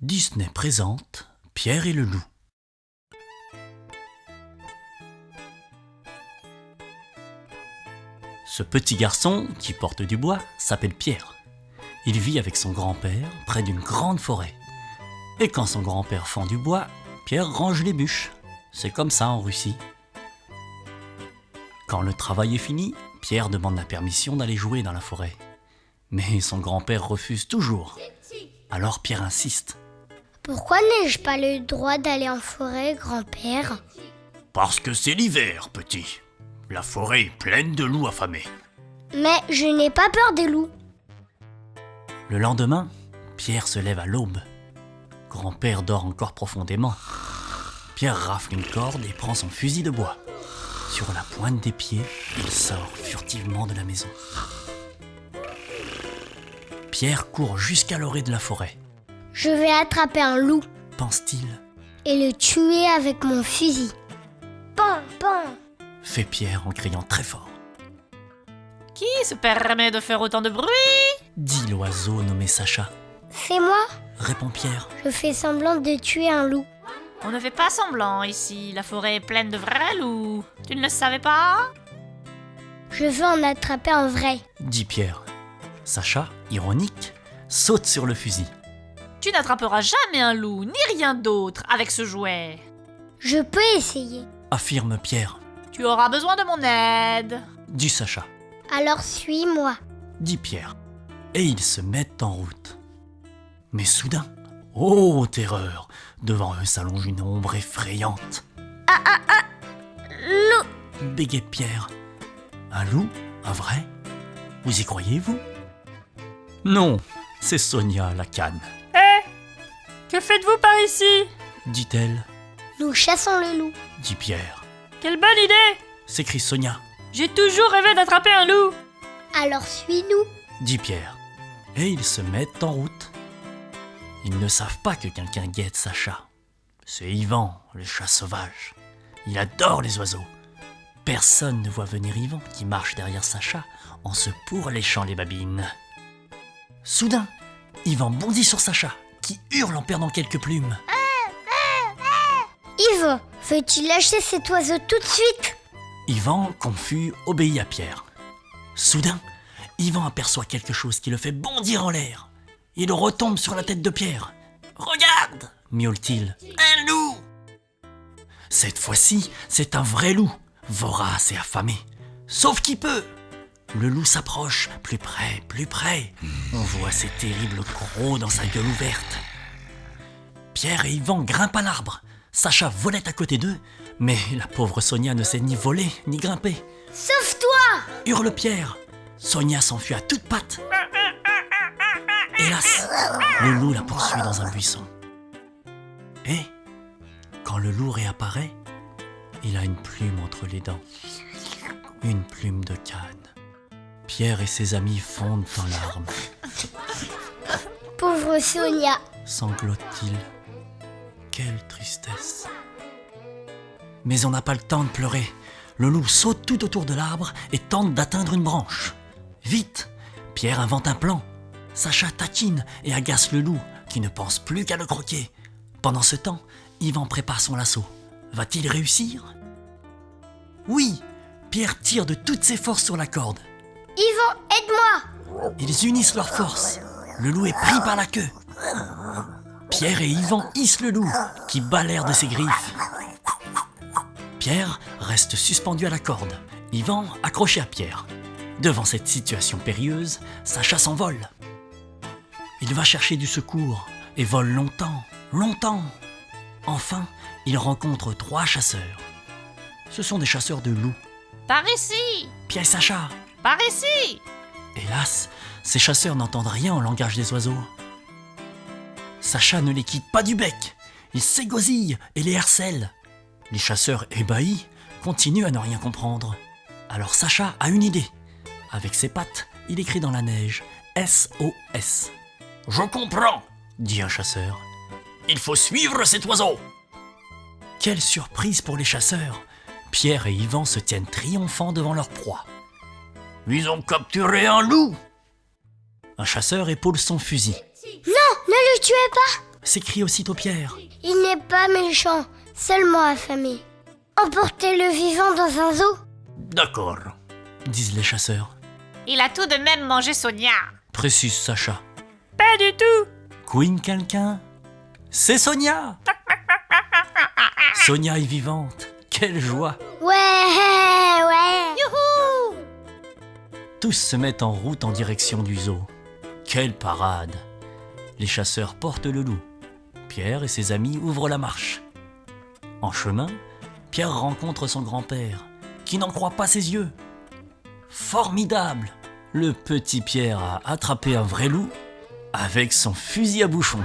Disney présente Pierre et le loup. Ce petit garçon qui porte du bois s'appelle Pierre. Il vit avec son grand-père près d'une grande forêt. Et quand son grand-père fend du bois, Pierre range les bûches. C'est comme ça en Russie. Quand le travail est fini, Pierre demande la permission d'aller jouer dans la forêt. Mais son grand-père refuse toujours. Alors Pierre insiste. Pourquoi n'ai-je pas le droit d'aller en forêt, grand-père? Parce que c'est l'hiver, petit. La forêt est pleine de loups affamés. Mais je n'ai pas peur des loups. Le lendemain, Pierre se lève à l'aube. Grand-père dort encore profondément. Pierre rafle une corde et prend son fusil de bois. Sur la pointe des pieds, il sort furtivement de la maison. Pierre court jusqu'à l'orée de la forêt. Je vais attraper un loup Pense-t-il, et le tuer avec mon fusil. Pan, pan. fait Pierre en criant très fort. Qui se permet de faire autant de bruit? Dit l'oiseau nommé Sacha. C'est moi. Répond Pierre. Je fais semblant de tuer un loup. On ne fait pas semblant ici, la forêt est pleine de vrais loups. Tu ne le savais pas? Je veux en attraper un vrai. Dit Pierre. Sacha, ironique, saute sur le fusil. Tu n'attraperas jamais un loup, ni rien d'autre, avec ce jouet. Je peux essayer. Affirme Pierre. Tu auras besoin de mon aide. Dit Sacha. Alors suis-moi. Dit Pierre. Et ils se mettent en route. Mais soudain, oh terreur, devant eux s'allonge une ombre effrayante. Loup. Bégait Pierre. Un loup? Un vrai? Vous y croyez-vous? Non, c'est Sonia la canne, Que faites-vous par ici? dit-elle. Nous chassons le loup. Dit Pierre. Quelle bonne idée! S'écrie Sonia. J'ai toujours rêvé d'attraper un loup. Alors suis-nous. Dit Pierre. Et ils se mettent en route. Ils ne savent pas que quelqu'un guette Sacha. C'est Ivan, le chat sauvage. Il adore les oiseaux. Personne ne voit venir Ivan qui marche derrière Sacha en se pourléchant les babines. Soudain, Ivan bondit sur Sacha, qui hurle en perdant quelques plumes. Yves, veux-tu lâcher cet oiseau tout de suite? Ivan, confus, obéit à Pierre. Soudain, Ivan aperçoit quelque chose qui le fait bondir en l'air. Il retombe sur la tête de Pierre. « Regarde !» miaule-t-il. « Un loup !» Cette fois-ci, c'est un vrai loup, vorace et affamé. Sauf qui peut. Le loup s'approche, plus près, plus près. On voit ses terribles crocs dans sa gueule ouverte. Pierre et Ivan grimpent à l'arbre. Sacha volait à côté d'eux, mais la pauvre Sonia ne sait ni voler, ni grimper. Sauve-toi! Hurle Pierre. Sonia s'enfuit à toutes pattes. Hélas, le loup la poursuit dans un buisson. Et, quand le loup réapparaît, il a une plume entre les dents. Une plume de canne. Pierre et ses amis fondent en larmes. Pauvre Sonia. Sanglote-t-il. Quelle tristesse. Mais on n'a pas le temps de pleurer. Le loup saute tout autour de l'arbre et tente d'atteindre une branche. Vite, Pierre invente un plan. Sacha taquine et agace le loup, qui ne pense plus qu'à le croquer. Pendant ce temps, Ivan prépare son lasso. Va-t-il réussir? Oui, Pierre tire de toutes ses forces sur la corde. Yvan, aide-moi! Ils unissent leurs forces. Le loup est pris par la queue. Pierre et Ivan hissent le loup, qui bat l'air de ses griffes. Pierre reste suspendu à la corde. Ivan accroché à Pierre. Devant cette situation périlleuse, Sacha s'envole. Il va chercher du secours et vole longtemps, longtemps. Enfin, il rencontre 3 chasseurs. Ce sont des chasseurs de loups. Par ici! Pierre et Sacha. Par ici! Hélas, ces chasseurs n'entendent rien au langage des oiseaux. Sacha ne les quitte pas du bec. Il s'égosille et les harcèle. Les chasseurs ébahis continuent à ne rien comprendre. Alors Sacha a une idée. Avec ses pattes, il écrit dans la neige SOS. « Je comprends !» dit un chasseur. « Il faut suivre cet oiseau !» Quelle surprise pour les chasseurs! Pierre et Ivan se tiennent triomphants devant leur proie. « Ils ont capturé un loup !» Un chasseur épaule son fusil. Non, ne le tuez pas! s'écrie aussitôt Pierre. Il n'est pas méchant, seulement affamé. Emportez-le vivant dans un zoo. D'accord, disent les chasseurs. Il a tout de même mangé Sonia. Précise Sacha. Pas du tout. Couine quelqu'un? C'est Sonia! Sonia est vivante. Quelle joie! Ouais. Youhou! Tous se mettent en route en direction du zoo. Quelle parade! Les chasseurs portent le loup. Pierre et ses amis ouvrent la marche. En chemin, Pierre rencontre son grand-père, qui n'en croit pas ses yeux. Formidable! Le petit Pierre a attrapé un vrai loup avec son fusil à bouchon.